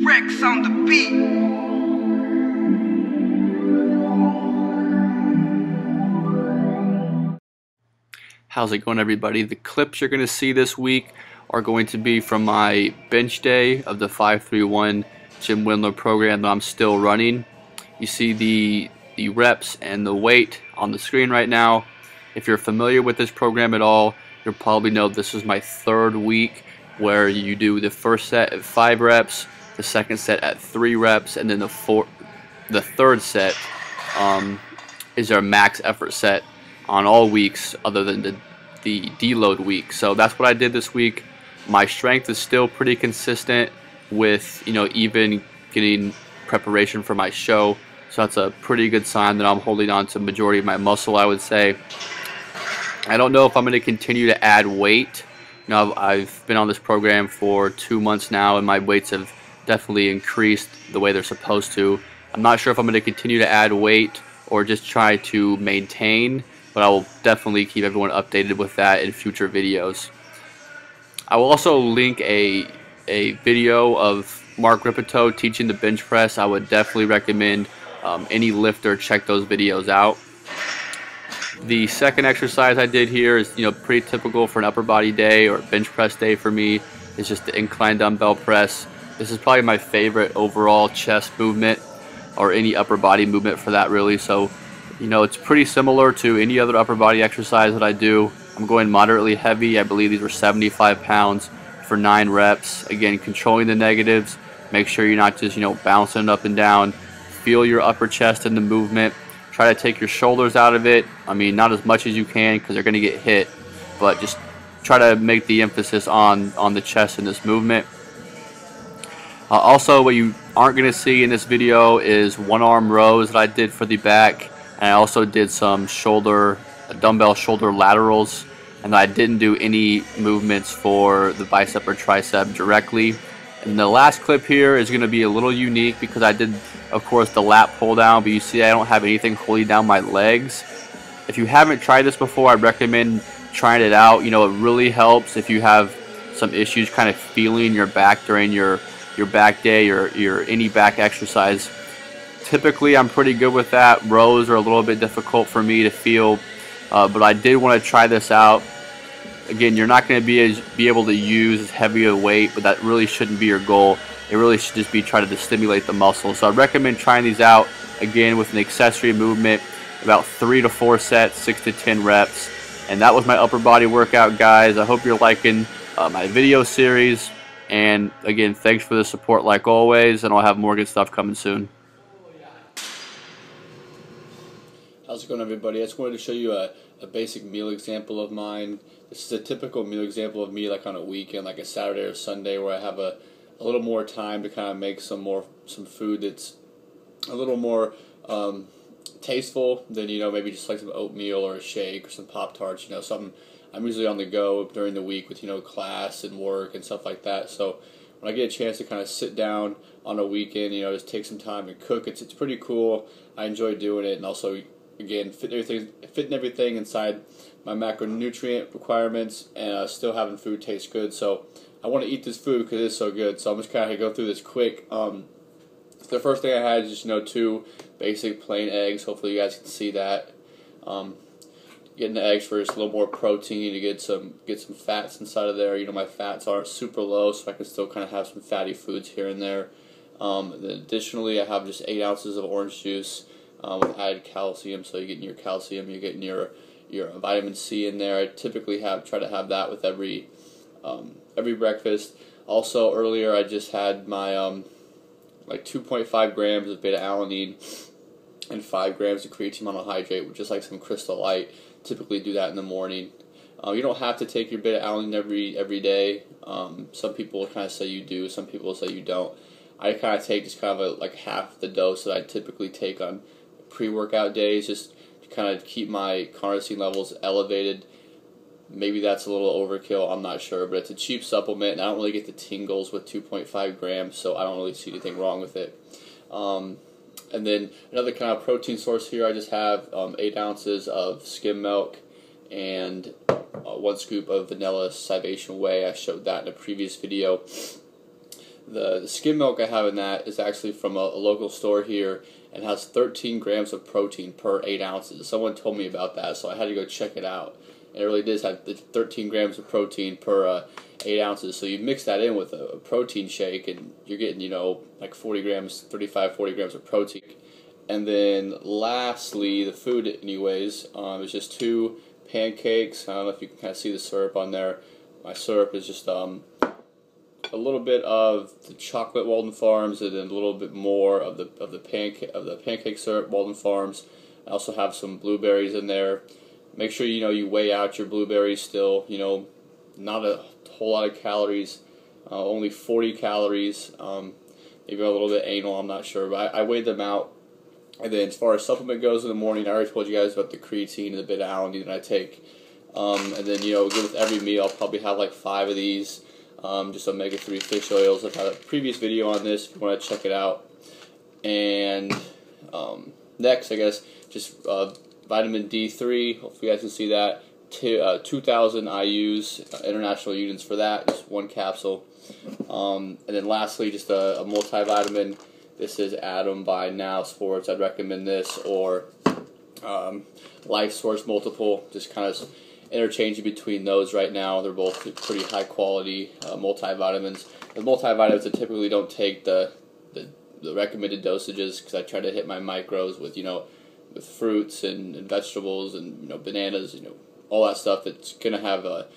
Rex on the beat. How's it going, everybody? The clips you're going to see this week are going to be from my bench day of the 531 Jim Windler program that I'm still running. You see the reps and the weight on the screen right now. If you're familiar with this program at all, you'll probably know this is my third week where you do the first set at 5 reps, the second set at 3 reps, and then the third set is our max effort set on all weeks other than the deload week. So that's what I did this week. My strength is still pretty consistent with, even getting preparation for my show. So that's a pretty good sign that I'm holding on to the majority of my muscle, I would say. I don't know if I'm going to continue to add weight. I've been on this program for 2 months now, and my weights have definitely increased the way they're supposed to. I'm not sure if I'm going to continue to add weight or just try to maintain, but I will definitely keep everyone updated with that in future videos. I will also link a video of Mark Ripito teaching the bench press. I would definitely recommend any lifter check those videos out. The second exercise I did here is pretty typical for an upper body day or bench press day for me. It's just the incline dumbbell press. This is probably my favorite overall chest movement, or any upper body movement for that, really. So it's pretty similar to any other upper body exercise that I do. I'm going moderately heavy. I believe these were 75 pounds for 9 reps. Again, controlling the negatives. Make sure you're not just bouncing up and down. Feel your upper chest in the movement. Try to take your shoulders out of it. I mean, not as much as you can because they're going to get hit, but just try to make the emphasis on the chest in this movement. Also, what you aren't going to see in this video is one-arm rows that I did for the back, and I also did some dumbbell shoulder laterals, and I didn't do any movements for the bicep or tricep directly. And the last clip here is going to be a little unique because I did, of course, the lat pull down, but you see I don't have anything holding down my legs. If you haven't tried this before, I recommend trying it out. It really helps if you have some issues kind of feeling your back during your back day or any back exercise. Typically, I'm pretty good with that. Rows are a little bit difficult for me to feel, but I did want to try this out. Again, you're not going to be able to use as heavy a weight, but that really shouldn't be your goal. It really should just be trying to stimulate the muscle. So I recommend trying these out, again, with an accessory movement, about 3 to 4 sets, 6 to 10 reps. And that was my upper body workout, guys. I hope you're liking my video series. And again, thanks for the support like always, and I'll have more good stuff coming soon. How's it going, everybody? I just wanted to show you a basic meal example of mine. This is a typical meal example of me, like on a weekend, like a Saturday or Sunday, where I have a little more time to kind of make some food that's a little more tasteful than maybe just like some oatmeal or a shake or some Pop-Tarts. Something. I'm usually on the go during the week with class and work and stuff like that. So when I get a chance to kind of sit down on a weekend, just take some time and cook, it's pretty cool. I enjoy doing it, and also, again, fitting everything inside my macronutrient requirements, and still having food taste good. So I want to eat this food because it's so good. So I'm just kind of go through this quick. The first thing I had is just 2 basic plain eggs. Hopefully you guys can see that. Getting the eggs first, a little more protein to get some fats inside of there. My fats aren't super low, so I can still kind of have some fatty foods here and there. Then additionally, I have just 8 ounces of orange juice with added calcium. So you're getting your calcium, you're getting your vitamin C in there. I typically try to have that with every breakfast. Also, earlier I just had my like 2.5 grams of beta-alanine and 5 grams of creatine monohydrate with just like some Crystal Light. Typically do that in the morning. You don't have to take your beta-alanine every day. Some people kind of say you do, some people say you don't. I kind of take just kind of like half the dose that I typically take on pre-workout days, just to kind of keep my carnosine levels elevated. Maybe that's a little overkill, I'm not sure, but it's a cheap supplement, and I don't really get the tingles with 2.5 grams, so I don't really see anything wrong with it. And then another kind of protein source here, I just have 8 ounces of skim milk and 1 scoop of vanilla Sivation Whey. I showed that in a previous video. The skim milk I have in that is actually from a local store here and has 13 grams of protein per 8 ounces. Someone told me about that, so I had to go check it out. And it really does have 13 grams of protein per 8 ounces. So you mix that in with a protein shake, and you're getting, you know, like 40 grams, 35, 40 grams of protein. And then lastly, the food anyways, is just 2 pancakes. I don't know if you can kind of see the syrup on there. My syrup is just a little bit of the chocolate Walden Farms, and then a little bit more of the pancake syrup Walden Farms. I also have some blueberries in there. Make sure you weigh out your blueberries still. Not a whole lot of calories, only 40 calories. Maybe a little bit anal, I'm not sure, but I weighed them out. And then as far as supplement goes in the morning, I already told you guys about the creatine and the beta-alanine that I take. And then with every meal, I'll probably have like 5 of these. Just omega-3 fish oils. I've had a previous video on this if you want to check it out. And next, I guess, just vitamin D3. Hopefully you guys can see that. 2,000 IUs, international units for that, just 1 capsule. And then lastly, just a multivitamin. This is Atom by Now Sports. I'd recommend this, or Life Source Multiple. Just kind of interchanging between those right now. They're both pretty high quality multivitamins. The multivitamins I typically don't take the recommended dosages, because I try to hit my micros with with fruits and vegetables and bananas, all that stuff that's gonna have the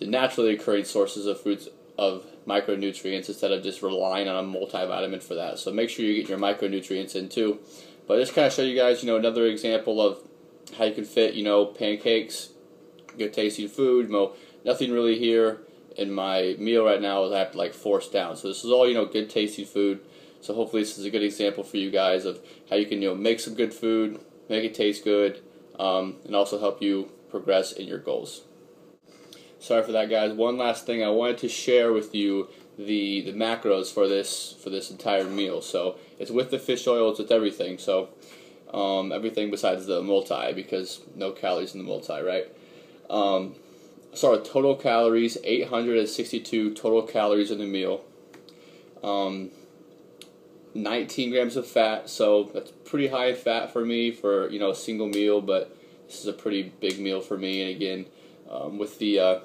naturally occurring sources of fruits of micronutrients, instead of just relying on a multivitamin for that. So make sure you get your micronutrients in too. But just kind of show you guys another example of how you can fit pancakes, good tasting food. Nothing really here in my meal right now is I have to force down. So this is all good tasting food. So hopefully this is a good example for you guys of how you can make some good food, make it taste good, and also help you progress in your goals. Sorry for that, guys. One last thing, I wanted to share with you the macros for this entire meal. So it's with the fish oil, it's with everything. So everything besides the multi, because no calories in the multi, right? So our total calories, 862 total calories in the meal. 19 grams of fat, so that's pretty high fat for me for a single meal, but this is a pretty big meal for me. And again, with the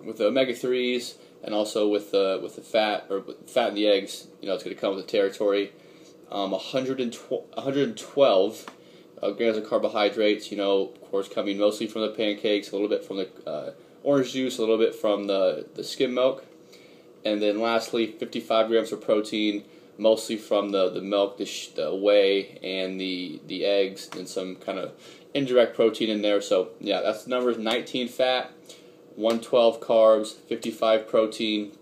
omega-3s and also with the fat in the eggs, it's going to come with the territory. 112 grams of carbohydrates, of course, coming mostly from the pancakes, a little bit from the orange juice, a little bit from the skim milk, and then lastly 55 grams of protein, mostly from the milk, the whey, and the eggs, and some kind of indirect protein in there. So yeah, that's the numbers: 19 fat, 112 carbs, 55 protein,